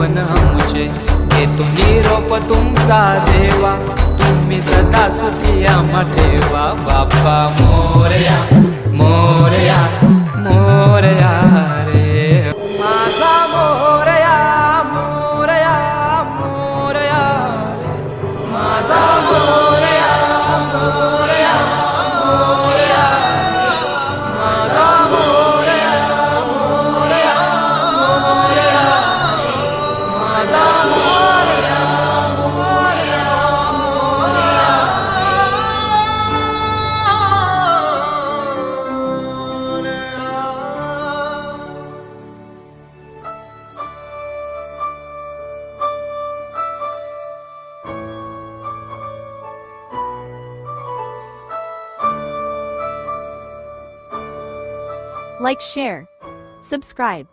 मन हमुचे घेतो निरोप तुमचा देवा, तुम्ही सदा सुखी आम्हा ठेवा. बाप्पा मोरया मोरया मोरया रे माझा मोरया मोरया मोरया रे माझा मोरया मोरया मोरया माझा मोरया मोरया मोरया माझा Morya Morya Like, share, subscribe.